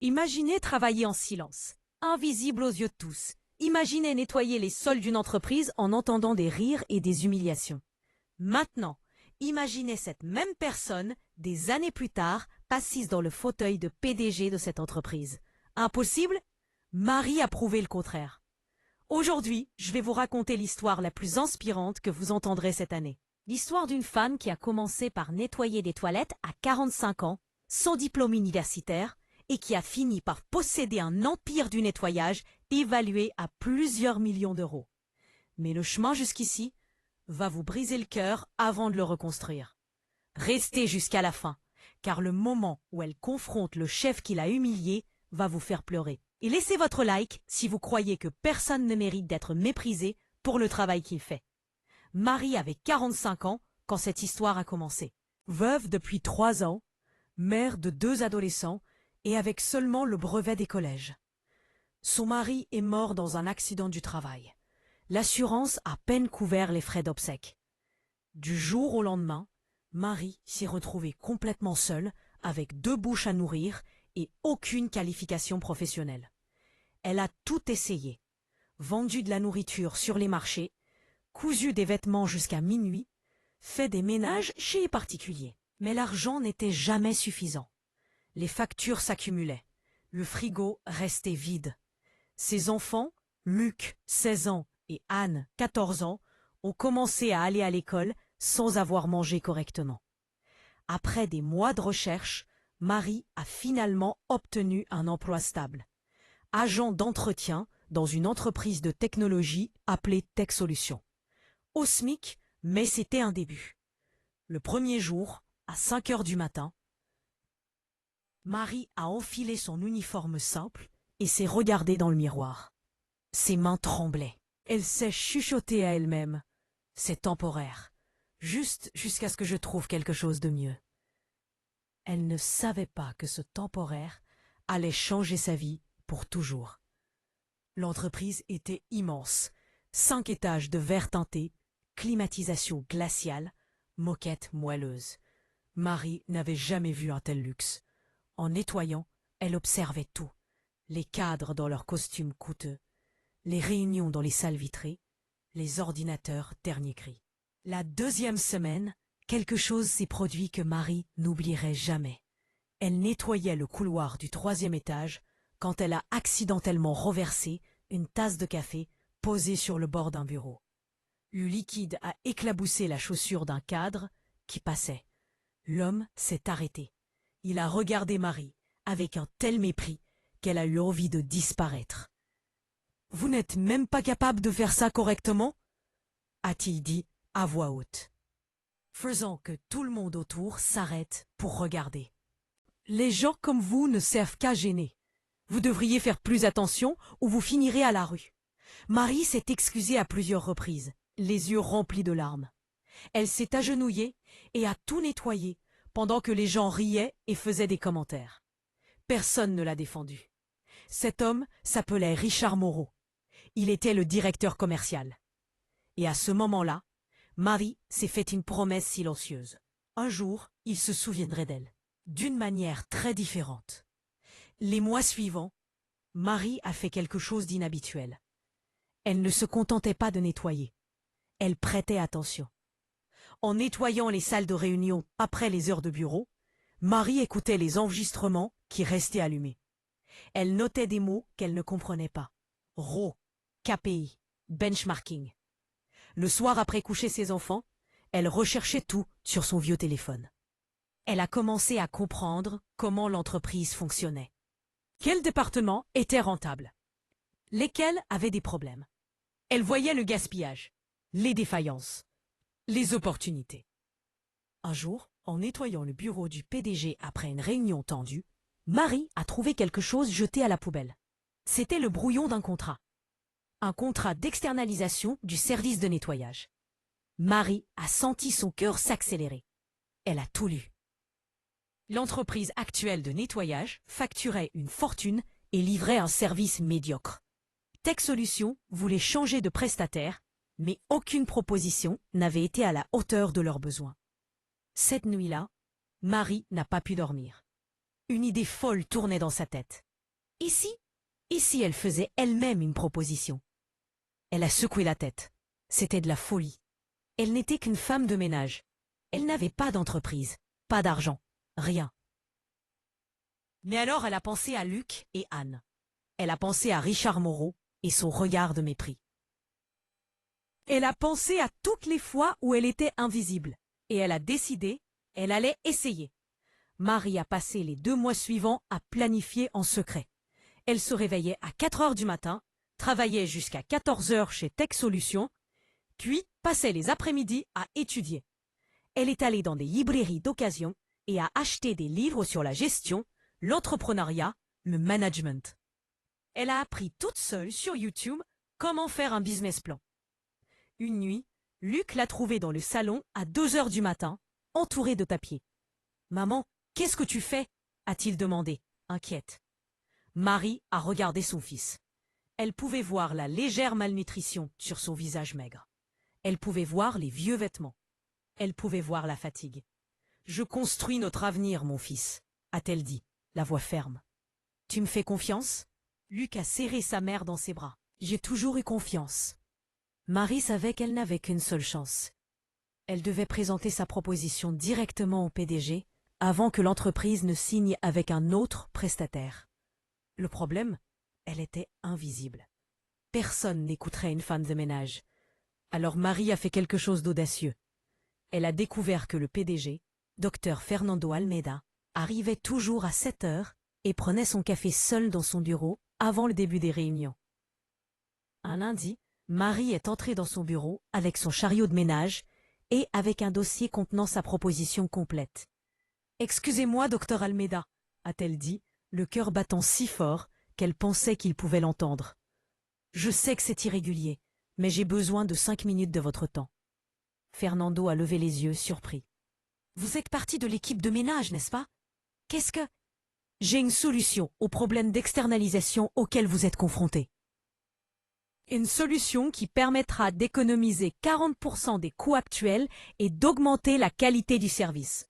Imaginez travailler en silence, invisible aux yeux de tous. Imaginez nettoyer les sols d'une entreprise en entendant des rires et des humiliations. Maintenant, imaginez cette même personne, des années plus tard, assise dans le fauteuil de PDG de cette entreprise. Impossible? Marie a prouvé le contraire. Aujourd'hui, je vais vous raconter l'histoire la plus inspirante que vous entendrez cette année. L'histoire d'une femme qui a commencé par nettoyer des toilettes à 45 ans, sans diplôme universitaire, et qui a fini par posséder un empire du nettoyage évalué à plusieurs millions d'euros. Mais le chemin jusqu'ici va vous briser le cœur avant de le reconstruire. Restez jusqu'à la fin, car le moment où elle confronte le chef qui l'a humiliée va vous faire pleurer. Et laissez votre like si vous croyez que personne ne mérite d'être méprisé pour le travail qu'il fait. Marie avait 45 ans quand cette histoire a commencé. Veuve depuis 3 ans, mère de 2 adolescents et avec seulement le brevet des collèges. Son mari est mort dans un accident du travail. L'assurance a à peine couvert les frais d'obsèques. Du jour au lendemain, Marie s'est retrouvée complètement seule, avec 2 bouches à nourrir et aucune qualification professionnelle. Elle a tout essayé. Vendu de la nourriture sur les marchés, cousu des vêtements jusqu'à minuit, fait des ménages chez les particuliers. Mais l'argent n'était jamais suffisant. Les factures s'accumulaient. Le frigo restait vide. Ses enfants, Luc, 16 ans, et Anne, 14 ans, ont commencé à aller à l'école sans avoir mangé correctement. Après des mois de recherche, Marie a finalement obtenu un emploi stable. Agent d'entretien dans une entreprise de technologie appelée Tech Solutions. Au SMIC, mais c'était un début. Le premier jour, à 5 heures du matin, Marie a enfilé son uniforme simple et s'est regardée dans le miroir. Ses mains tremblaient. Elle s'est chuchotée à elle-même. C'est temporaire, juste jusqu'à ce que je trouve quelque chose de mieux. Elle ne savait pas que ce temporaire allait changer sa vie pour toujours. L'entreprise était immense. 5 étages de verre teinté, climatisation glaciale, moquette moelleuse. Marie n'avait jamais vu un tel luxe. En nettoyant, elle observait tout. Les cadres dans leurs costumes coûteux, les réunions dans les salles vitrées, les ordinateurs dernier cri. La 2e semaine, quelque chose s'est produit que Marie n'oublierait jamais. Elle nettoyait le couloir du 3e étage quand elle a accidentellement renversé une tasse de café posée sur le bord d'un bureau. Le liquide a éclaboussé la chaussure d'un cadre qui passait. L'homme s'est arrêté. Il a regardé Marie avec un tel mépris qu'elle a eu envie de disparaître. « Vous n'êtes même pas capable de faire ça correctement ?» a-t-il dit à voix haute, faisant que tout le monde autour s'arrête pour regarder. « Les gens comme vous ne servent qu'à gêner. Vous devriez faire plus attention ou vous finirez à la rue. » Marie s'est excusée à plusieurs reprises, les yeux remplis de larmes. Elle s'est agenouillée et a tout nettoyé pendant que les gens riaient et faisaient des commentaires. Personne ne l'a défendu. Cet homme s'appelait Richard Moreau. Il était le directeur commercial. Et à ce moment-là, Marie s'est fait une promesse silencieuse. Un jour, il se souviendrait d'elle, d'une manière très différente. Les mois suivants, Marie a fait quelque chose d'inhabituel. Elle ne se contentait pas de nettoyer. Elle prêtait attention. En nettoyant les salles de réunion après les heures de bureau, Marie écoutait les enregistrements qui restaient allumés. Elle notait des mots qu'elle ne comprenait pas. RAW, KPI, benchmarking. Le soir après coucher ses enfants, elle recherchait tout sur son vieux téléphone. Elle a commencé à comprendre comment l'entreprise fonctionnait. Quels départements étaient rentables? Lesquels avaient des problèmes? Elle voyait le gaspillage, les défaillances, les opportunités. Un jour, en nettoyant le bureau du PDG après une réunion tendue, Marie a trouvé quelque chose jeté à la poubelle. C'était le brouillon d'un contrat. Un contrat d'externalisation du service de nettoyage. Marie a senti son cœur s'accélérer. Elle a tout lu. L'entreprise actuelle de nettoyage facturait une fortune et livrait un service médiocre. Tech Solutions voulait changer de prestataire, mais aucune proposition n'avait été à la hauteur de leurs besoins. Cette nuit-là, Marie n'a pas pu dormir. Une idée folle tournait dans sa tête. Et si elle faisait elle-même une proposition? Elle a secoué la tête. C'était de la folie. Elle n'était qu'une femme de ménage. Elle n'avait pas d'entreprise, pas d'argent, rien. Mais alors elle a pensé à Luc et Anne. Elle a pensé à Richard Moreau et son regard de mépris. Elle a pensé à toutes les fois où elle était invisible. Et elle a décidé, elle allait essayer. Marie a passé les 2 mois suivants à planifier en secret. Elle se réveillait à 4 heures du matin, travaillait jusqu'à 14 heures chez Tech Solutions, puis passait les après-midi à étudier. Elle est allée dans des librairies d'occasion et a acheté des livres sur la gestion, l'entrepreneuriat, le management. Elle a appris toute seule sur YouTube comment faire un business plan. Une nuit, Luc l'a trouvée dans le salon à 2 heures du matin, entourée de papiers. « Maman, qu'est-ce que tu fais ?» a-t-il demandé, inquiète. Marie a regardé son fils. Elle pouvait voir la légère malnutrition sur son visage maigre. Elle pouvait voir les vieux vêtements. Elle pouvait voir la fatigue. « Je construis notre avenir, mon fils, » a-t-elle dit, la voix ferme. « Tu me fais confiance ?» Luc a serré sa mère dans ses bras. « J'ai toujours eu confiance. » Marie savait qu'elle n'avait qu'une seule chance. Elle devait présenter sa proposition directement au PDG avant que l'entreprise ne signe avec un autre prestataire. Le problème, elle était invisible. Personne n'écouterait une femme de ménage. Alors Marie a fait quelque chose d'audacieux. Elle a découvert que le PDG, Dr Fernando Almeida, arrivait toujours à 7 heures et prenait son café seul dans son bureau avant le début des réunions. Un lundi, Marie est entrée dans son bureau avec son chariot de ménage et avec un dossier contenant sa proposition complète. « Excusez-moi, docteur Almeida, » a-t-elle dit, le cœur battant si fort qu'elle pensait qu'il pouvait l'entendre. « Je sais que c'est irrégulier, mais j'ai besoin de 5 minutes de votre temps. » Fernando a levé les yeux, surpris. « Vous êtes partie de l'équipe de ménage, n'est-ce pas? Qu'est-ce que… » « J'ai une solution au problème d'externalisation auquel vous êtes confronté. Une solution qui permettra d'économiser 40% des coûts actuels et d'augmenter la qualité du service. »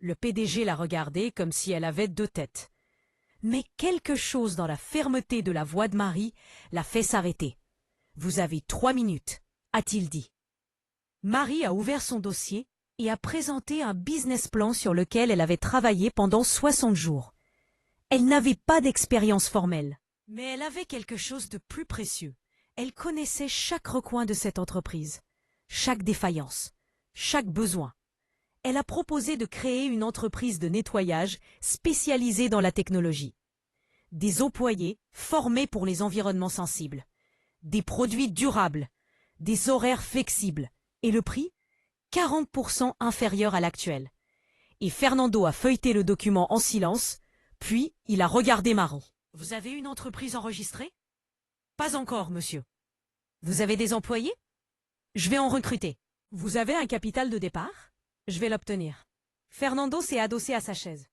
Le PDG l'a regardée comme si elle avait 2 têtes. Mais quelque chose dans la fermeté de la voix de Marie l'a fait s'arrêter. « Vous avez 3 minutes, » a-t-il dit. Marie a ouvert son dossier et a présenté un business plan sur lequel elle avait travaillé pendant 60 jours. Elle n'avait pas d'expérience formelle, mais elle avait quelque chose de plus précieux. Elle connaissait chaque recoin de cette entreprise, chaque défaillance, chaque besoin. Elle a proposé de créer une entreprise de nettoyage spécialisée dans la technologie. Des employés formés pour les environnements sensibles, des produits durables, des horaires flexibles et le prix 40% inférieur à l'actuel. Et Fernando a feuilleté le document en silence, puis il a regardé Marie. « Vous avez une entreprise enregistrée ? » ?»« Pas encore, monsieur. »« Vous avez des employés ? » ?»« Je vais en recruter. »« Vous avez un capital de départ ? » ?»« Je vais l'obtenir. » Fernando s'est adossé à sa chaise.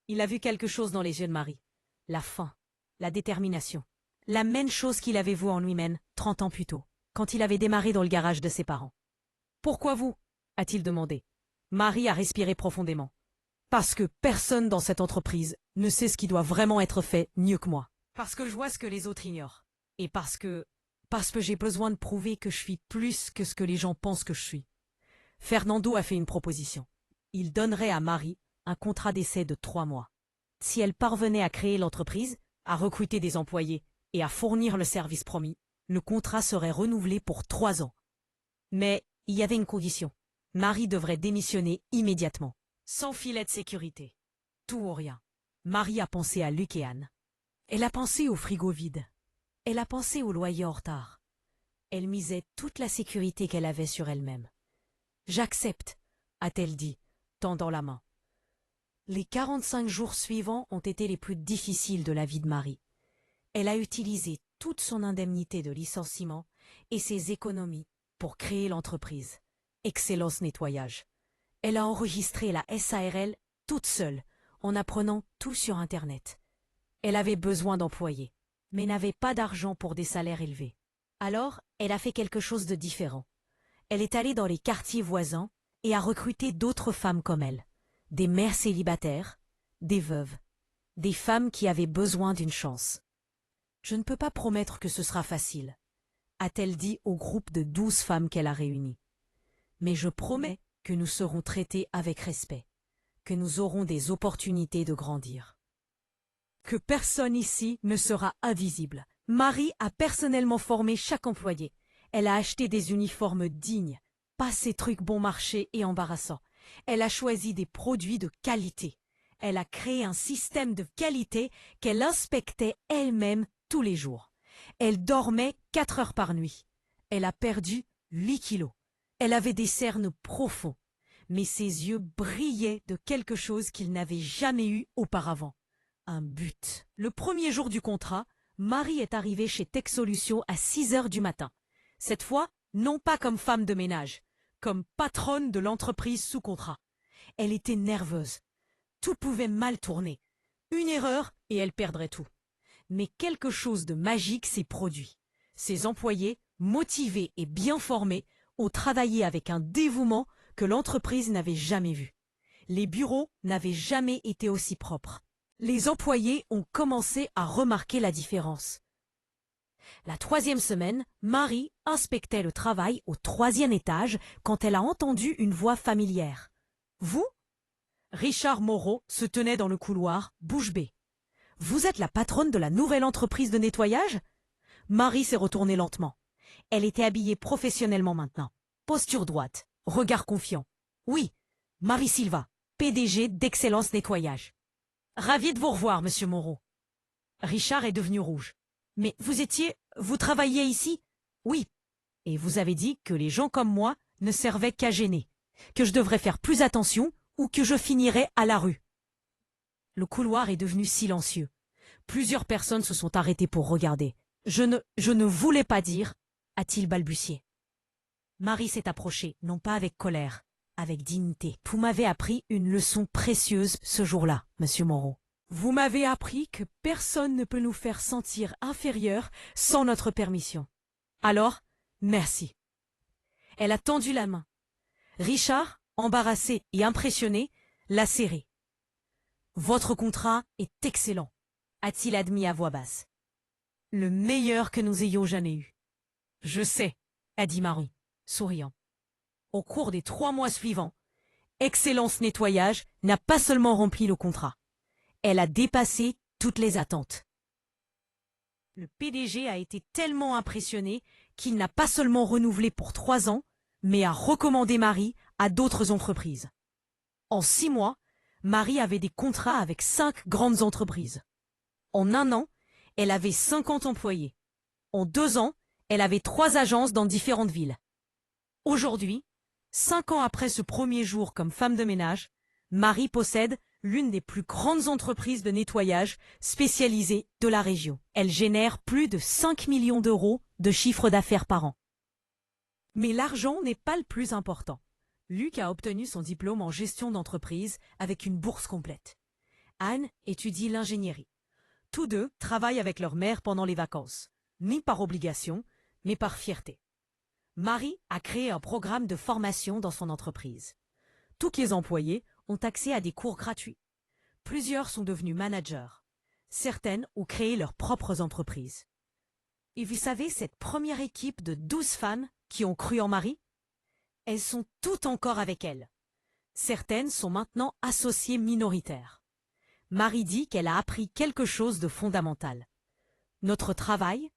Il a vu quelque chose dans les yeux de Marie. La faim, la détermination. La même chose qu'il avait vue en lui-même 30 ans plus tôt, quand il avait démarré dans le garage de ses parents. « Pourquoi vous ?» a-t-il demandé. Marie a respiré profondément. « Parce que personne dans cette entreprise ne sait ce qui doit vraiment être fait mieux que moi. Parce que je vois ce que les autres ignorent. Et parce que j'ai besoin de prouver que je suis plus que ce que les gens pensent que je suis. » Fernando a fait une proposition. Il donnerait à Marie un contrat d'essai de 3 mois. Si elle parvenait à créer l'entreprise, à recruter des employés et à fournir le service promis, le contrat serait renouvelé pour 3 ans. Mais il y avait une condition. Marie devrait démissionner immédiatement, sans filet de sécurité. Tout ou rien. Marie a pensé à Luc et Anne. Elle a pensé au frigo vide. Elle a pensé au loyer en retard. Elle misait toute la sécurité qu'elle avait sur elle-même. « J'accepte, » a-t-elle dit, tendant la main. Les 45 jours suivants ont été les plus difficiles de la vie de Marie. Elle a utilisé toute son indemnité de licenciement et ses économies pour créer l'entreprise. Excellence Nettoyage. Elle a enregistré la SARL toute seule, en apprenant tout sur Internet. Elle avait besoin d'employés, mais n'avait pas d'argent pour des salaires élevés. Alors, elle a fait quelque chose de différent. Elle est allée dans les quartiers voisins et a recruté d'autres femmes comme elle, des mères célibataires, des veuves, des femmes qui avaient besoin d'une chance. Je ne peux pas promettre que ce sera facile, a-t-elle dit au groupe de 12 femmes qu'elle a réunies. Mais je promets que nous serons traités avec respect, que nous aurons des opportunités de grandir. Que personne ici ne sera invisible. Marie a personnellement formé chaque employé. Elle a acheté des uniformes dignes, pas ces trucs bon marché et embarrassants. Elle a choisi des produits de qualité. Elle a créé un système de qualité qu'elle inspectait elle-même tous les jours. Elle dormait 4 heures par nuit. Elle a perdu 8 kilos. Elle avait des cernes profonds, mais ses yeux brillaient de quelque chose qu'il n'avait jamais eu auparavant. Un but. Le premier jour du contrat, Marie est arrivée chez Tech Solutions à 6 heures du matin. Cette fois, non pas comme femme de ménage, comme patronne de l'entreprise sous contrat. Elle était nerveuse. Tout pouvait mal tourner. Une erreur et elle perdrait tout. Mais quelque chose de magique s'est produit. Ses employés, motivés et bien formés, ont travaillé avec un dévouement que l'entreprise n'avait jamais vu. Les bureaux n'avaient jamais été aussi propres. Les employés ont commencé à remarquer la différence. La 3e semaine, Marie inspectait le travail au 3e étage quand elle a entendu une voix familière. « Vous » Richard Moreau se tenait dans le couloir, bouche bée. « Vous êtes la patronne de la nouvelle entreprise de nettoyage ?» Marie s'est retournée lentement. Elle était habillée professionnellement maintenant. Posture droite, regard confiant. « Oui, Marie Silva, PDG d'Excellence Nettoyage. »« Ravi de vous revoir, monsieur Moreau. » Richard est devenu rouge. « Mais vous travailliez ici ?»« Oui. Et vous avez dit que les gens comme moi ne servaient qu'à gêner, que je devrais faire plus attention ou que je finirais à la rue. » Le couloir est devenu silencieux. Plusieurs personnes se sont arrêtées pour regarder. « Je ne voulais pas dire, » a-t-il balbutié. Marie s'est approchée, non pas avec colère, avec dignité. « Vous m'avez appris une leçon précieuse ce jour-là, monsieur Moreau. Vous m'avez appris que personne ne peut nous faire sentir inférieurs sans notre permission. Alors, merci. » Elle a tendu la main. Richard, embarrassé et impressionné, l'a serrée. « Votre contrat est excellent, » a-t-il admis à voix basse. « Le meilleur que nous ayons jamais eu. »« Je sais, » a dit Marie, souriant. Au cours des 3 mois suivants, Excellence Nettoyage n'a pas seulement rempli le contrat. Elle a dépassé toutes les attentes. Le PDG a été tellement impressionné qu'il n'a pas seulement renouvelé pour 3 ans, mais a recommandé Marie à d'autres entreprises. En 6 mois, Marie avait des contrats avec 5 grandes entreprises. En 1 an, elle avait 50 employés. En 2 ans, elle avait 3 agences dans différentes villes. Aujourd'hui, 5 ans après ce premier jour comme femme de ménage, Marie possède l'une des plus grandes entreprises de nettoyage spécialisées de la région. Elle génère plus de 5 millions d'euros de chiffre d'affaires par an. Mais l'argent n'est pas le plus important. Luc a obtenu son diplôme en gestion d'entreprise avec une bourse complète. Anne étudie l'ingénierie. Tous deux travaillent avec leur mère pendant les vacances, ni par obligation, mais par fierté. Marie a créé un programme de formation dans son entreprise. Tous les employés ont accès à des cours gratuits. Plusieurs sont devenus managers. Certaines ont créé leurs propres entreprises. Et vous savez, cette première équipe de 12 femmes qui ont cru en Marie, elles sont toutes encore avec elle. Certaines sont maintenant associées minoritaires. Marie dit qu'elle a appris quelque chose de fondamental. Notre travail,